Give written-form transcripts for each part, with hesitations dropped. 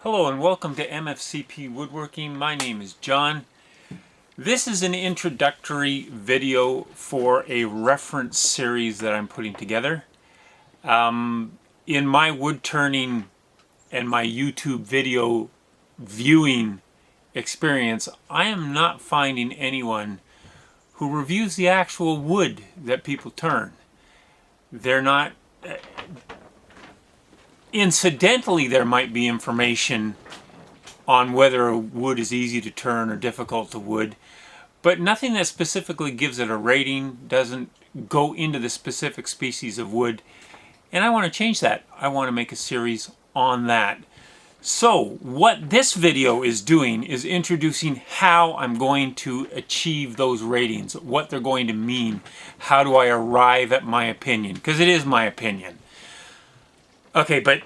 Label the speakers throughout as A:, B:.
A: Hello and welcome to MFCP Woodworking. My name is John. This is an introductory video for a reference series that I'm putting together. In my wood turning and my YouTube video viewing experience, I am not finding anyone who reviews the actual wood that people turn. They're not... Incidentally, there might be information on whether a wood is easy to turn or difficult to wood, but nothing that specifically gives it a rating, doesn't go into the specific species of wood, and I want to change that. I want to make a series on that. So what this video is doing is introducing how I'm going to achieve those ratings, what they're going to mean, how do I arrive at my opinion, because it is my opinion. Okay, but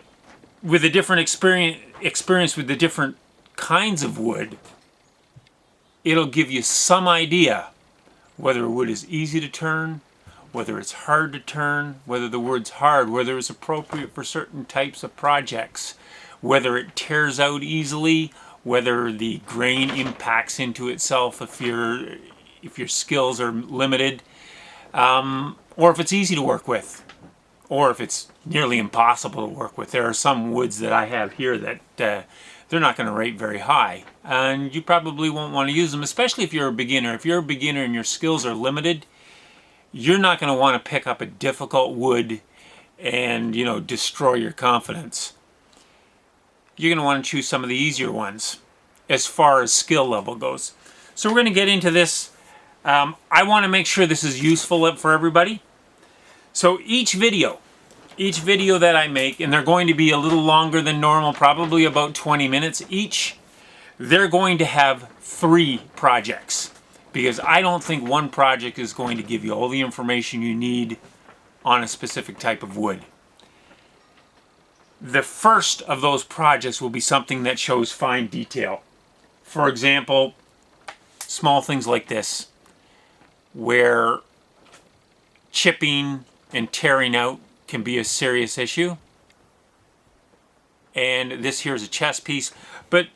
A: with a different experience with the different kinds of wood, it'll give you some idea whether a wood is easy to turn, whether it's hard to turn, whether the wood's hard, whether it's appropriate for certain types of projects, whether it tears out easily, whether the grain impacts into itself if your skills are limited, or if it's easy to work with, or if it's nearly impossible to work with. There are some woods that I have here that they're not going to rate very high, and you probably won't want to use them, especially if you're a beginner. If you're a beginner and your skills are limited, you're not going to want to pick up a difficult wood and, destroy your confidence. You're going to want to choose some of the easier ones as far as skill level goes. So we're going to get into this. I want to make sure this is useful for everybody. So each video that I make, and they're going to be a little longer than normal, probably about 20 minutes each, they're going to have 3 projects, because I don't think one project is going to give you all the information you need on a specific type of wood. The first of those projects will be something that shows fine detail. For example, small things like this, where chipping and tearing out can be a serious issue. And this here is a chess piece, but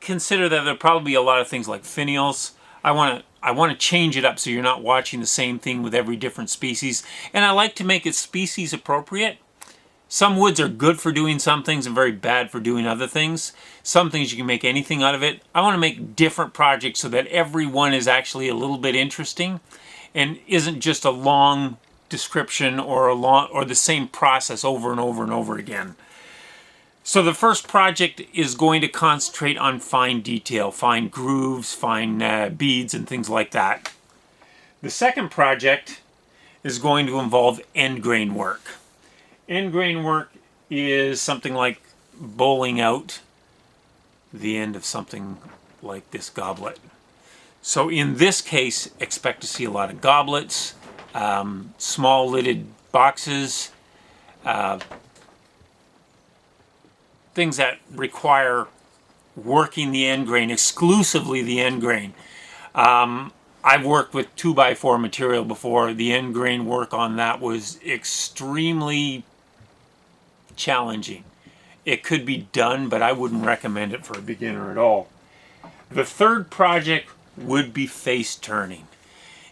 A: consider that there'll probably be a lot of things like finials. I want to change it up so you're not watching the same thing with every different species, and I like to make it species appropriate. Some woods are good for doing some things and very bad for doing other things. Some things you can make anything out of it. I want to make different projects so that every one is actually a little bit interesting and isn't just a long description or the same process over and over and over again. So the first project is going to concentrate on fine detail, fine grooves, fine beads and things like that. The second project is going to involve end grain work. End grain work is something like bowling out the end of something like this goblet. So in this case, expect to see a lot of goblets, small lidded boxes, things that require working the end grain, exclusively the end grain. I've worked with 2x4 material before. The end grain work on that was extremely challenging. It could be done, but I wouldn't recommend it for a beginner at all. The third project would be face turning,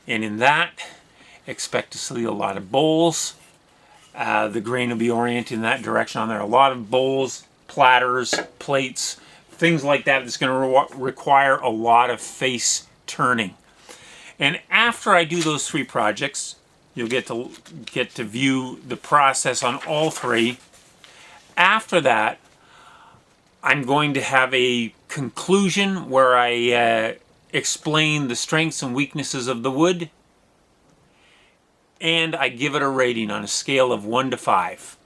A: and in that, expect to see a lot of bowls. The grain will be oriented in that direction on there. A lot of bowls, platters, plates, things like that. That's going to require a lot of face turning. And after I do those 3 projects, you'll get to view the process on all 3. After that, I'm going to have a conclusion where I explain the strengths and weaknesses of the wood, and I give it a rating on a scale of 1 to 5.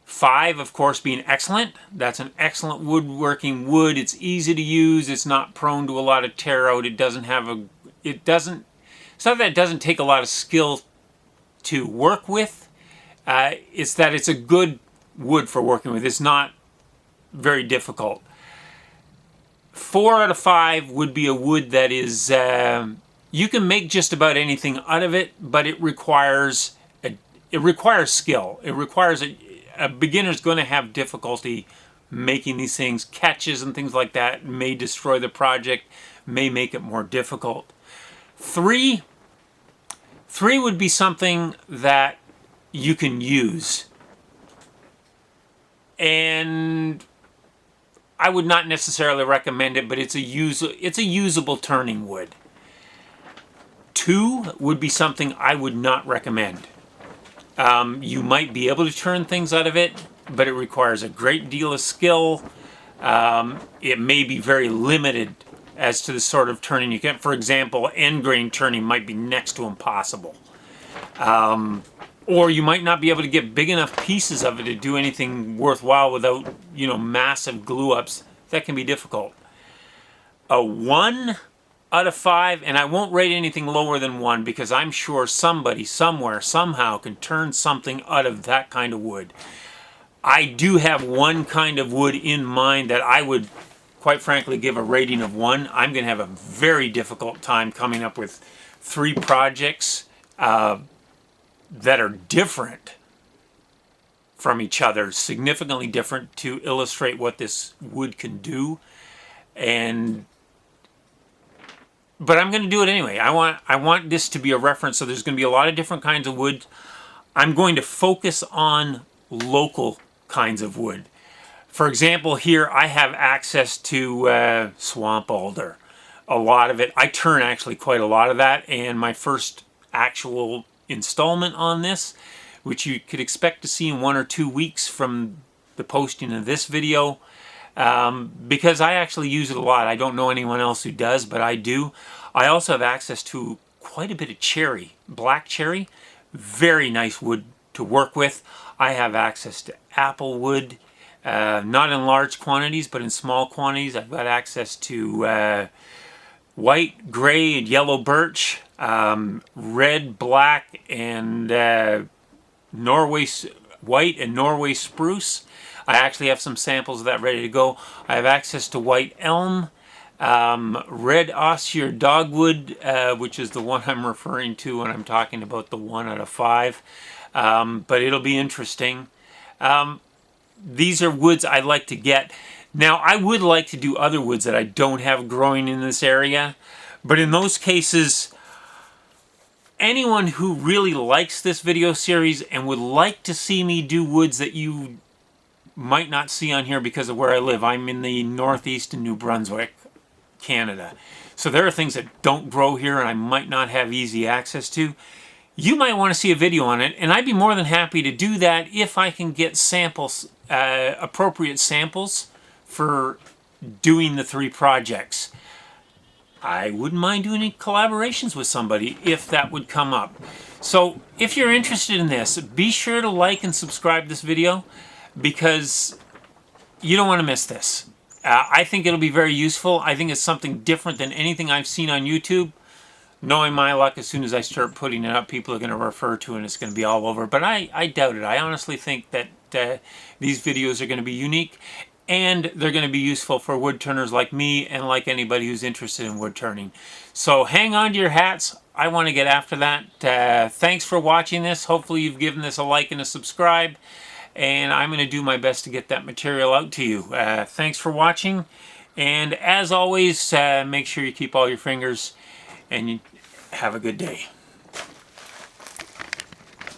A: 5, of course, being excellent. That's an excellent woodworking wood. It's easy to use. It's not prone to a lot of tear out. It's not that it doesn't take a lot of skill to work with. It's that it's a good wood for working with. It's not very difficult. 4 out of 5 would be a wood that is, you can make just about anything out of it, but it requires skill. It requires a beginner's going to have difficulty making these things. Catches and things like that may destroy the project, may make it more difficult. Three would be something that you can use. And I would not necessarily recommend it, but it's a usable turning wood. 2 would be something I would not recommend. You might be able to turn things out of it, but it requires a great deal of skill. It may be very limited as to the sort of turning you can. For example, end grain turning might be next to impossible. Or you might not be able to get big enough pieces of it to do anything worthwhile without, massive glue-ups. That can be difficult. A 1 out of 5, and I won't rate anything lower than 1 because I'm sure somebody, somewhere, somehow can turn something out of that kind of wood. I do have one kind of wood in mind that I would, quite frankly, give a rating of 1. I'm going to have a very difficult time coming up with 3 projects that are different from each other, significantly different, to illustrate what this wood can do. But I'm going to do it anyway. I want this to be a reference, so there's going to be a lot of different kinds of wood. I'm going to focus on local kinds of wood. For example, here I have access to swamp alder. A lot of it. I turn actually quite a lot of that, and my first actual installment on this, which you could expect to see in 1 or 2 weeks from the posting of this video, because I actually use it a lot. I don't know anyone else who does, but I do. I also have access to quite a bit of cherry, black cherry, very nice wood to work with. I have access to apple wood, not in large quantities, but in small quantities. I've got access to white, gray, and yellow birch, red, black, and Norway white and Norway spruce. I actually have some samples of that ready to go. I have access to white elm, red osier dogwood, which is the one I'm referring to when I'm talking about the 1 out of 5. But it'll be interesting. These are woods I like to get. Now, I would like to do other woods that I don't have growing in this area, but in those cases, anyone who really likes this video series and would like to see me do woods that you might not see on here because of where I live. I'm in the northeast in New Brunswick, Canada. So there are things that don't grow here and I might not have easy access to. You might want to see a video on it, and I'd be more than happy to do that if I can get samples, appropriate samples for doing the 3 projects. I wouldn't mind doing any collaborations with somebody if that would come up. So if you're interested in this, be sure to like and subscribe this video because you don't want to miss this. I think it'll be very useful. I think it's something different than anything I've seen on YouTube. Knowing my luck, as soon as I start putting it up, people are going to refer to it and it's going to be all over. But I doubt it. I honestly think that these videos are going to be unique and they're going to be useful for wood turners like me and like anybody who's interested in wood turning. So hang on to your hats. I want to get after that. Thanks for watching this. Hopefully you've given this a like and a subscribe. And I'm going to do my best to get that material out to you. Thanks for watching. And as always, make sure you keep all your fingers and you have a good day.